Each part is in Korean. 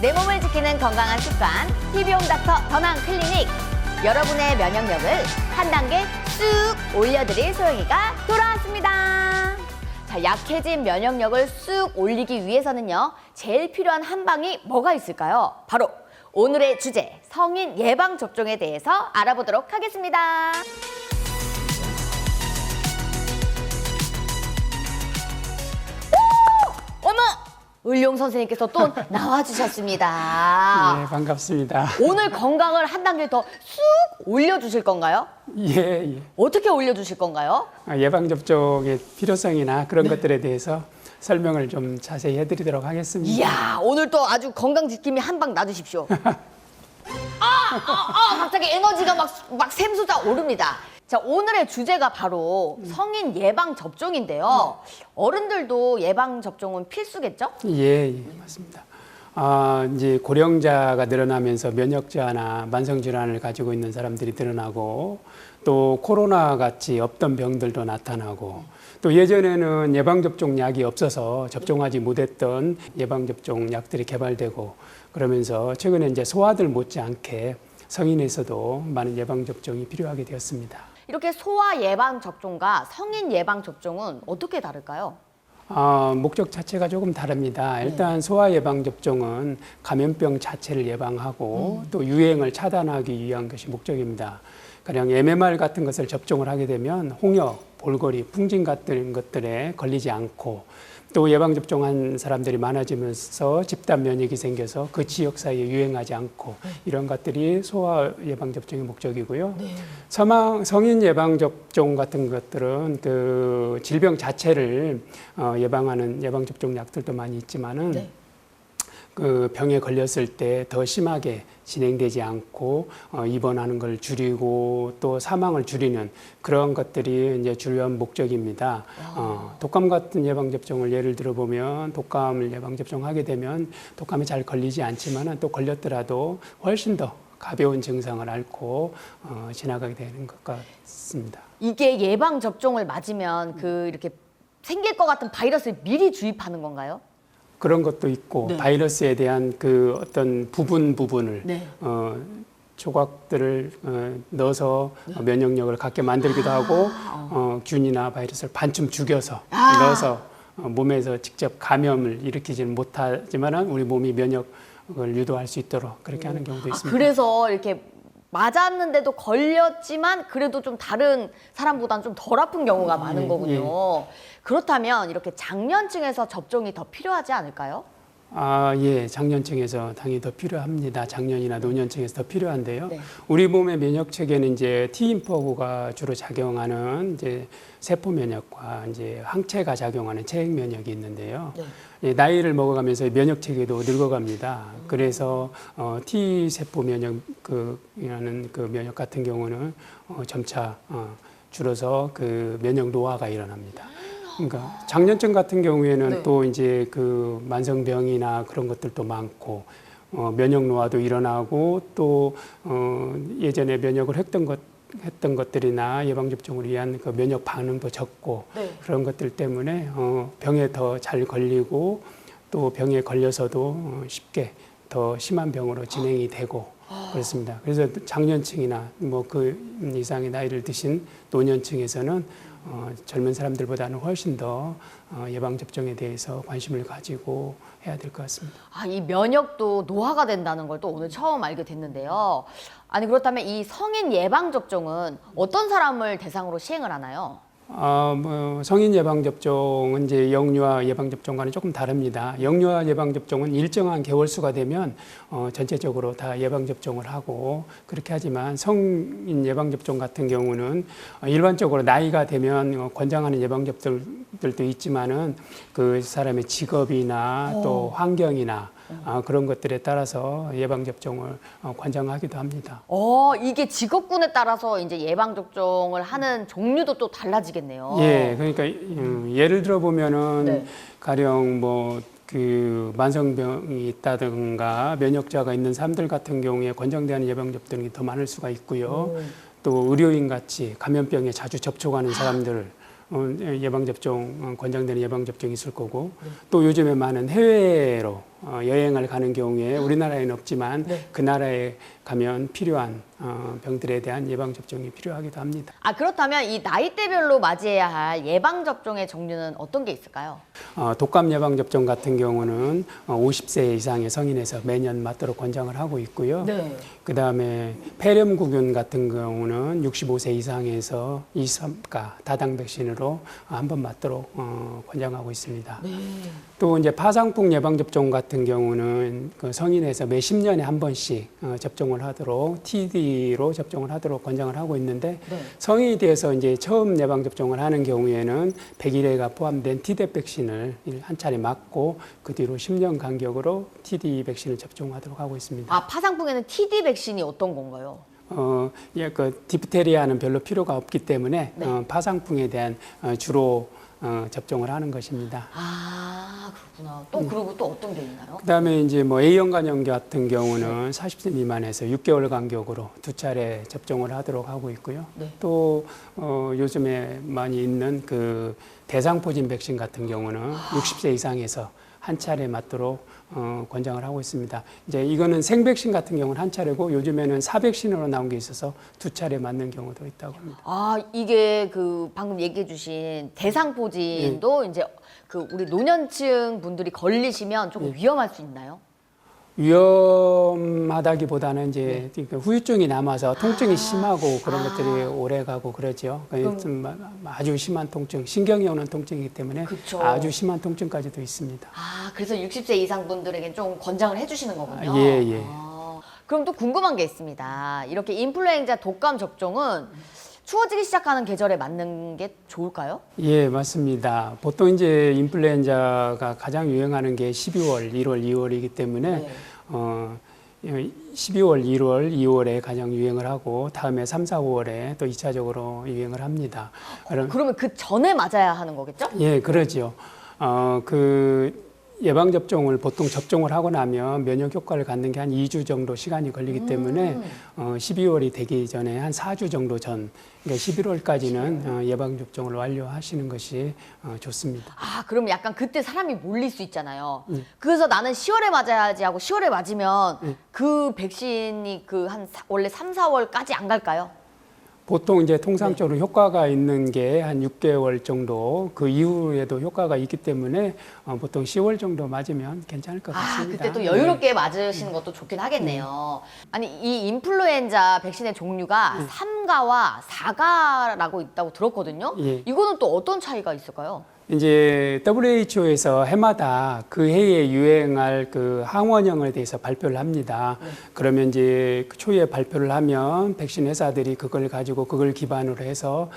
내 몸을 지키는 건강한 습관, TV홈 닥터 전환 클리닉. 여러분의 면역력을 한 단계 쑥 올려드릴 소영이가 돌아왔습니다. 자, 약해진 면역력을 쑥 올리기 위해서는요, 제일 필요한 한방이 뭐가 있을까요? 바로 오늘의 주제, 성인 예방접종에 대해서 알아보도록 하겠습니다. 오! 어머! 을룡 선생님께서 또 나와주셨습니다. 네, 반갑습니다. 오늘 건강을 한 단계 더 쑥 올려주실 건가요? 예. 어떻게 올려주실 건가요? 예방접종의 필요성이나 그런 것들에 대해서 설명을 좀 자세히 해드리도록 하겠습니다. 이야, 오늘 또 아주 건강 지킴이 한 방 놔주십시오. 갑자기 에너지가 막 샘솟아 오릅니다. 자, 오늘의 주제가 바로 성인 예방접종인데요. 어른들도 예방접종은 필수겠죠? 예, 맞습니다. 이제 고령자가 늘어나면서 면역 저하나 만성 질환을 가지고 있는 사람들이 늘어나고 또 코로나 같이 없던 병들도 나타나고 또 예전에는 예방접종 약이 없어서 접종하지 못했던 예방접종 약들이 개발되고 그러면서 최근에 이제 소아들 못지않게 성인에서도 많은 예방접종이 필요하게 되었습니다. 이렇게 소아 예방접종과 성인 예방접종은 어떻게 다를까요? 목적 자체가 조금 다릅니다. 일단 소아 예방접종은 감염병 자체를 예방하고 또 유행을 차단하기 위한 것이 목적입니다. 가령 MMR 같은 것을 접종을 하게 되면 홍역, 볼거리, 풍진 같은 것들에 걸리지 않고 또 예방접종한 사람들이 많아지면서 집단 면역이 생겨서 그 지역 사이에 유행하지 않고 이런 것들이 소아 예방접종의 목적이고요. 성인 예방접종 같은 것들은 그 질병 자체를 예방하는 예방접종 약들도 많이 있지만은 그 병에 걸렸을 때 더 심하게 진행되지 않고 입원하는 걸 줄이고 또 사망을 줄이는 그런 것들이 이제 주요한 목적입니다. 독감 같은 예방접종을 예를 들어 보면 독감을 예방접종하게 되면 독감에 잘 걸리지 않지만은 또 걸렸더라도 훨씬 더 가벼운 증상을 앓고 지나가게 되는 것 같습니다. 이게 예방접종을 맞으면 그 이렇게 생길 것 같은 바이러스를 미리 주입하는 건가요? 그런 것도 있고 바이러스에 대한 그 어떤 부분을 조각들을 넣어서 면역력을 갖게 만들기도 하고 균이나 바이러스를 반쯤 죽여서 넣어서 몸에서 직접 감염을 일으키지는 못하지만 우리 몸이 면역을 유도할 수 있도록 그렇게 하는 경우도 있습니다. 그래서 이렇게 맞았는데도 걸렸지만 그래도 좀 다른 사람보다는 좀 덜 아픈 경우가 많은 거군요. 그렇다면 이렇게 장년층에서 접종이 더 필요하지 않을까요? 예, 장년층에서 당연히 더 필요합니다. 장년이나 노년층에서 더 필요한데요. 우리 몸의 면역 체계는 이제 T인포구가 주로 작용하는 이제 세포 면역과 이제 항체가 작용하는 체액 면역이 있는데요. 나이를 먹어가면서 면역 체계도 늙어갑니다. 그래서 T 세포 면역이라는 그 면역 같은 경우는 점차 줄어서 그 면역 노화가 일어납니다. 그러니까 장년층 같은 경우에는 또 이제 그 만성병이나 그런 것들도 많고 면역 노화도 일어나고 또 예전에 면역을 했던 것들이나 예방접종을 위한 그 면역 반응도 적고 그런 것들 때문에 병에 더 잘 걸리고 또 병에 걸려서도 쉽게 더 심한 병으로 진행이 되고 그렇습니다. 그래서 장년층이나 뭐 그 이상의 나이를 드신 노년층에서는 젊은 사람들보다는 훨씬 더 예방접종에 대해서 관심을 가지고 해야 될 것 같습니다. 이 면역도 노화가 된다는 걸 또 오늘 처음 알게 됐는데요. 아니, 그렇다면 이 성인 예방접종은 어떤 사람을 대상으로 시행을 하나요? 성인 예방접종은 이제 영유아 예방접종과는 조금 다릅니다. 영유아 예방접종은 일정한 개월수가 되면 전체적으로 다 예방접종을 하고 그렇게 하지만 성인 예방접종 같은 경우는 일반적으로 나이가 되면 권장하는 예방접종들도 있지만은 그 사람의 직업이나 또 환경이나 그런 것들에 따라서 예방접종을 권장하기도 합니다. 이게 직업군에 따라서 이제 예방접종을 하는 종류도 또 달라지겠네요. 예, 그러니까 예를 들어 보면은 가령 뭐 그 만성병이 있다든가 면역자가 있는 사람들 같은 경우에 권장되는 예방접종이 더 많을 수가 있고요. 또 의료인 같이 감염병에 자주 접촉하는 사람들 예방접종 권장되는 예방접종이 있을 거고 또 요즘에 많은 해외로 여행을 가는 경우에 우리나라에는 없지만 네. 그 나라에 가면 필요한 병들에 대한 예방접종이 필요하기도 합니다. 아, 그렇다면 이 나이대별로 맞이해야 할 예방접종의 종류는 어떤 게 있을까요? 독감 예방접종 같은 경우는 50세 이상의 성인에서 매년 맞도록 권장을 하고 있고요. 네. 그다음에 폐렴구균 같은 경우는 65세 이상에서 2, 3가 다당 백신으로 한 번 맞도록 권장하고 있습니다. 네. 또 이제 파상풍 예방접종 같은 경우는 그 성인에서 매 10년에 한 번씩 접종을 하도록 TD로 접종을 하도록 권장을 하고 있는데 네. 성인이 돼서 이제 처음 예방접종을 하는 경우에는 100일에가 포함된 T대 백신을 한 차례 맞고 그 뒤로 10년 간격으로 TD 백신을 접종하도록 하고 있습니다. 아, 파상풍에는 TD 백신이 어떤 건가요? 그 디프테리아는 별로 필요가 없기 때문에 네. 파상풍에 대한 주로 접종을 하는 것입니다. 아, 그렇구나. 또 그리고 또 어떤 게 있나요? 그다음에 이제 뭐 A형 간염 같은 경우는 40세 미만에서 6개월 간격으로 2차례 접종을 하도록 하고 있고요. 네. 또 요즘에 많이 있는 그 대상포진 백신 같은 경우는 60세 이상에서 한 차례 맞도록 권장을 하고 있습니다. 이제 이거는 생백신 같은 경우는 한 차례고 요즘에는 사백신으로 나온 게 있어서 2차례 맞는 경우도 있다고 합니다. 아, 이게 그 방금 얘기해 주신 대상포진도 이제 그 우리 노년층 분들이 걸리시면 조금 위험할 수 있나요? 위험하다기보다는 이제 그 후유증이 남아서 통증이 심하고 그런 것들이 오래 가고 그러죠. 좀 아주 심한 통증, 신경이 오는 통증이기 때문에 그쵸. 아주 심한 통증까지도 있습니다. 아, 그래서 60세 이상 분들에겐 좀 권장을 해주시는 거군요. 예. 그럼 또 궁금한 게 있습니다. 이렇게 인플루엔자 독감 접종은 추워지기 시작하는 계절에 맞는 게 좋을까요? 예, 맞습니다. 보통 이제 인플루엔자가 가장 유행하는 게 12월, 1월, 2월이기 때문에 12월, 1월, 2월에 가장 유행을 하고 다음에 3, 4, 5월에 또 2차적으로 유행을 합니다. 그러면 그 전에 맞아야 하는 거겠죠? 예, 그러죠. 그 예방접종을 보통 접종을 하고 나면 면역 효과를 갖는 게 한 2주 정도 시간이 걸리기 때문에 12월이 되기 전에 한 4주 정도 전, 그러니까 11월까지는 예방접종을 완료하시는 것이 좋습니다. 아, 그러면 약간 그때 사람이 몰릴 수 있잖아요. 그래서 나는 10월에 맞아야지 하고 10월에 맞으면 그 백신이 그 원래 3, 4월까지 안 갈까요? 보통 이제 통상적으로 효과가 있는 게 한 6개월 정도, 그 이후에도 효과가 있기 때문에 보통 10월 정도 맞으면 괜찮을 것 같습니다. 그때 또 여유롭게 맞으시는 것도 좋긴 하겠네요. 아니, 이 인플루엔자 백신의 종류가 3가와 4가라고 있다고 들었거든요. 예. 이거는 또 어떤 차이가 있을까요? 이제 WHO에서 해마다 그 해에 유행할 그 항원형에 대해서 발표를 합니다. 그러면 이제 그 초에 발표를 하면 백신 회사들이 그걸 가지고 그걸 기반으로 해서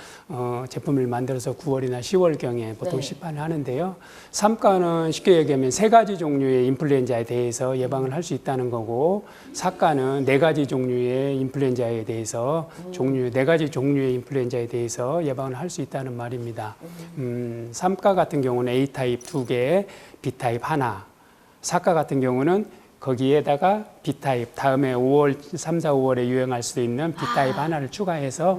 제품을 만들어서 9월이나 10월경에 보통 시판을 하는데요. 3가는 쉽게 얘기하면 3가지 종류의 인플루엔자에 대해서 예방을 할 수 있다는 거고 4가는 4가지 종류의 인플루엔자에 대해서 4가지 종류의 인플루엔자에 대해서 예방을 할 수 있다는 말입니다. 3가 같은 경우는 A타입 2개, B타입 하나, 4가 같은 경우는 거기에다가 B타입, 다음에 5월, 3, 4, 5월에 유행할 수도 있는 B타입 하나를 추가해서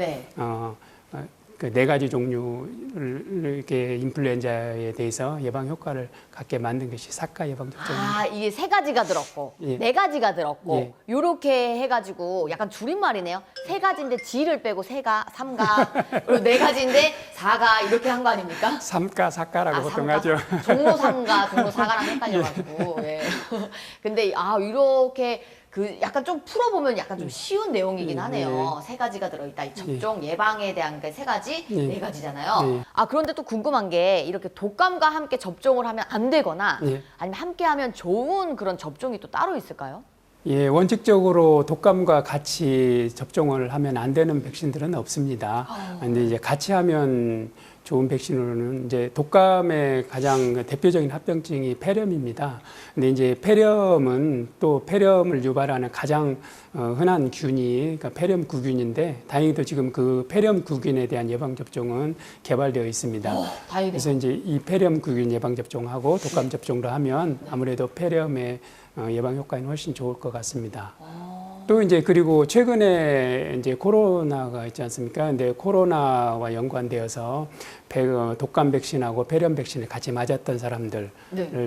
그 4가지 종류를 이렇게 인플루엔자에 대해서 예방 효과를 갖게 만든 것이 4가 예방접종입니다. 아, 이게 3가지가 들었고, 4가지가 들었고, 요렇게 해가지고 약간 줄임말이네요. 3가지인데 G를 빼고 3가, 3가, 그리고 4가지인데 4가 이렇게 한 거 아닙니까? 3가, 4가라고 보통 3가. 하죠. 종로 3가, 종로 4가랑 헷갈려가지고. 예. 근데 이렇게 그 약간 좀 풀어보면 약간 좀 쉬운 내용이긴 하네요. 3가지가 들어있다. 이 접종 예방에 대한 게 3가지, 4가지잖아요. 아, 그런데 또 궁금한 게 이렇게 독감과 함께 접종을 하면 안 되거나 아니면 함께 하면 좋은 그런 접종이 또 따로 있을까요? 예, 원칙적으로 독감과 같이 접종을 하면 안 되는 백신들은 없습니다. 근데 이제 같이 하면 좋은 백신으로는 이제 독감의 가장 대표적인 합병증이 폐렴입니다. 근데 이제 폐렴은 또 폐렴을 유발하는 가장 흔한 균이 그러니까 폐렴 구균인데 다행히도 지금 그 폐렴 구균에 대한 예방 접종은 개발되어 있습니다. 다행이네요. 그래서 이제 이 폐렴 구균 예방 접종하고 독감 접종도 하면 아무래도 폐렴의 예방 효과는 훨씬 좋을 것 같습니다. 또 이제 그리고 최근에 이제 코로나가 있지 않습니까? 근데 코로나와 연관되어서 독감 백신하고 폐렴 백신을 같이 맞았던 사람들을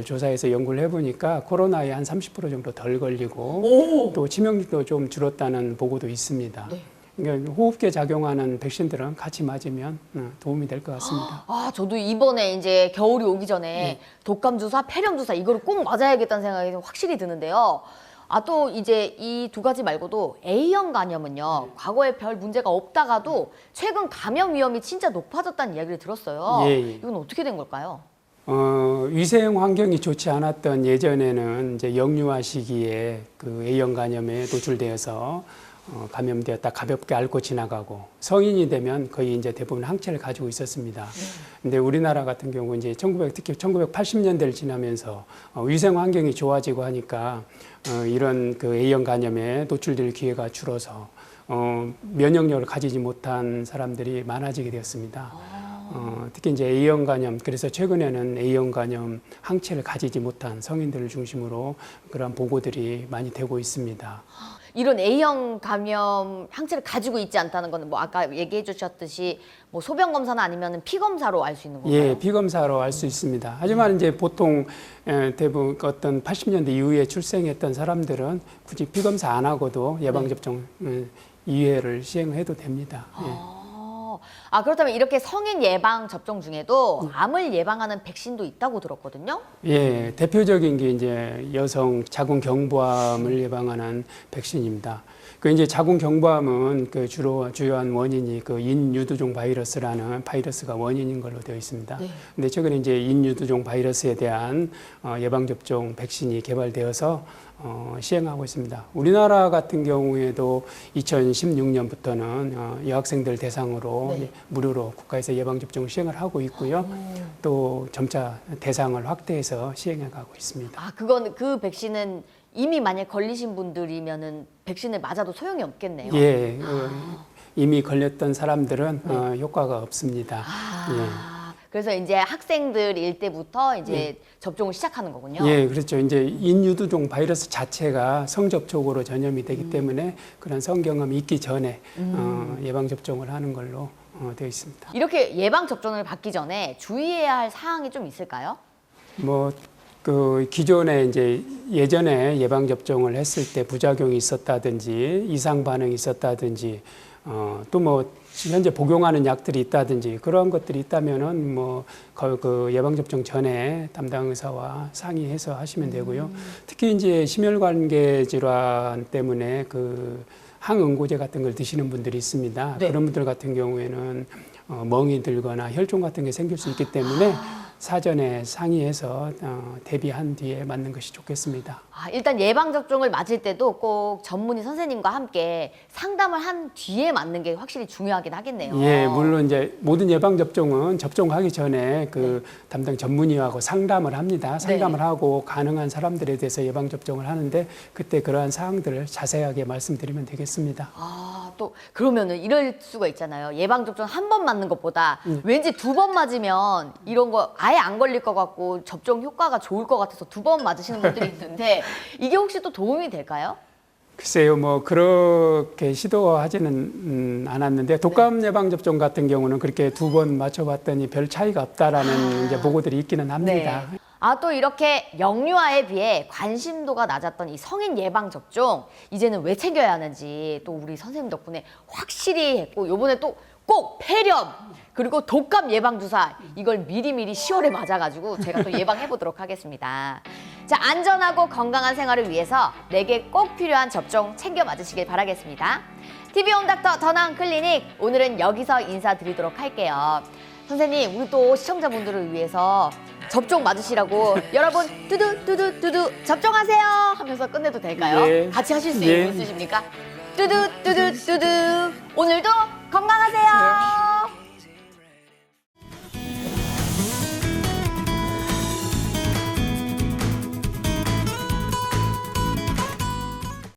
조사해서 연구를 해보니까 코로나에 한 30% 정도 덜 걸리고 또 치명률도 좀 줄었다는 보고도 있습니다. 그러니까 호흡기에 작용하는 백신들은 같이 맞으면 도움이 될 것 같습니다. 아, 저도 이번에 이제 겨울이 오기 전에 독감 주사, 폐렴 주사 이거를 꼭 맞아야겠다는 생각이 확실히 드는데요. 아, 또 이제 이 두 가지 말고도 A형 감염은요, 과거에 별 문제가 없다가도 최근 감염 위험이 진짜 높아졌다는 이야기를 들었어요. 이건 어떻게 된 걸까요? 위생 환경이 좋지 않았던 예전에는 이제 영유아 시기에 그 A형 감염에 노출되어서 감염되었다 가볍게 앓고 지나가고 성인이 되면 거의 이제 대부분 항체를 가지고 있었습니다. 근데 우리나라 같은 경우 이제 특히 1980년대를 지나면서 위생 환경이 좋아지고 하니까 이런 그 A형 감염에 노출될 기회가 줄어서 면역력을 가지지 못한 사람들이 많아지게 되었습니다. 특히 이제 A형 감염, 그래서 최근에는 A형 감염 항체를 가지지 못한 성인들을 중심으로 그런 보고들이 많이 되고 있습니다. 이런 A형 감염 항체를 가지고 있지 않다는 거는 뭐 아까 얘기해 주셨듯이 뭐 소변 검사나 아니면 피 검사로 알 수 있는 건가요? 예, 피 검사로 알 수 있습니다. 하지만 이제 보통 대부분 어떤 80년대 이후에 출생했던 사람들은 굳이 피 검사 안 하고도 예방 접종 2회를 시행해도 됩니다. 아, 그렇다면 이렇게 성인 예방 접종 중에도 암을 예방하는 백신도 있다고 들었거든요. 예, 대표적인 게 이제 여성 자궁 경부암을 예방하는 백신입니다. 그 이제 자궁 경부암은 그 주요한 원인이 그 인유두종 바이러스라는 바이러스가 원인인 걸로 되어 있습니다. 근데 최근에 이제 인유두종 바이러스에 대한 예방 접종 백신이 개발되어서 시행하고 있습니다. 우리나라 같은 경우에도 2016년부터는 여학생들 대상으로 무료로 국가에서 예방접종을 시행을 하고 있고요. 또 점차 대상을 확대해서 시행해 가고 있습니다. 아, 그 백신은 이미 만약 걸리신 분들이면은 백신을 맞아도 소용이 없겠네요. 예, 이미 걸렸던 사람들은 효과가 없습니다. 그래서 이제 학생들일 때부터 이제 접종을 시작하는 거군요. 예, 그렇죠. 이제 인유두종 바이러스 자체가 성접촉으로 전염이 되기 때문에 그런 성경험이 있기 전에 예방 접종을 하는 걸로 되어 있습니다. 이렇게 예방 접종을 받기 전에 주의해야 할 사항이 좀 있을까요? 그 기존에 이제 예전에 예방 접종을 했을 때 부작용이 있었다든지 이상 반응이 있었다든지 또 뭐 현재 복용하는 약들이 있다든지 그런 것들이 있다면은 그 예방 접종 전에 담당 의사와 상의해서 하시면 되고요. 특히 이제 심혈관계 질환 때문에 그 항응고제 같은 걸 드시는 분들이 있습니다. 그런 분들 같은 경우에는 멍이 들거나 혈종 같은 게 생길 수 있기 때문에 사전에 상의해서 대비한 뒤에 맞는 것이 좋겠습니다. 일단 예방접종을 맞을 때도 꼭 전문의 선생님과 함께 상담을 한 뒤에 맞는 게 확실히 중요하긴 하겠네요. 예, 물론 이제 모든 예방접종은 접종하기 전에 그 담당 전문의하고 상담을 합니다. 상담을 하고 가능한 사람들에 대해서 예방접종을 하는데 그때 그러한 사항들을 자세하게 말씀드리면 되겠습니다. 또 그러면은 이럴 수가 있잖아요. 예방접종 한 번 맞는 것보다 왠지 2번 맞으면 이런 거 아예 안 걸릴 것 같고 접종 효과가 좋을 것 같아서 2번 맞으시는 분들이 있는데 이게 혹시 또 도움이 될까요? 글쎄요, 그렇게 시도하지는 않았는데 독감 예방 접종 같은 경우는 그렇게 2번 맞춰봤더니 별 차이가 없다라는 이제 보고들이 있기는 합니다. 또 이렇게 영유아에 비해 관심도가 낮았던 이 성인 예방 접종 이제는 왜 챙겨야 하는지 또 우리 선생님 덕분에 확실히 했고 요번에 또 꼭 폐렴 그리고 독감 예방 주사 이걸 미리미리 10월에 맞아가지고 제가 또 예방해 보도록 하겠습니다. 자, 안전하고 건강한 생활을 위해서 내게 꼭 필요한 접종 챙겨 맞으시길 바라겠습니다. TV온 닥터 더나은 클리닉 오늘은 여기서 인사드리도록 할게요. 선생님, 우리 또 시청자분들을 위해서 접종 맞으시라고 여러분 두두 접종하세요 하면서 끝내도 될까요? 네. 같이 하실 수 있으십니까? 두두 오늘도 건강하세요.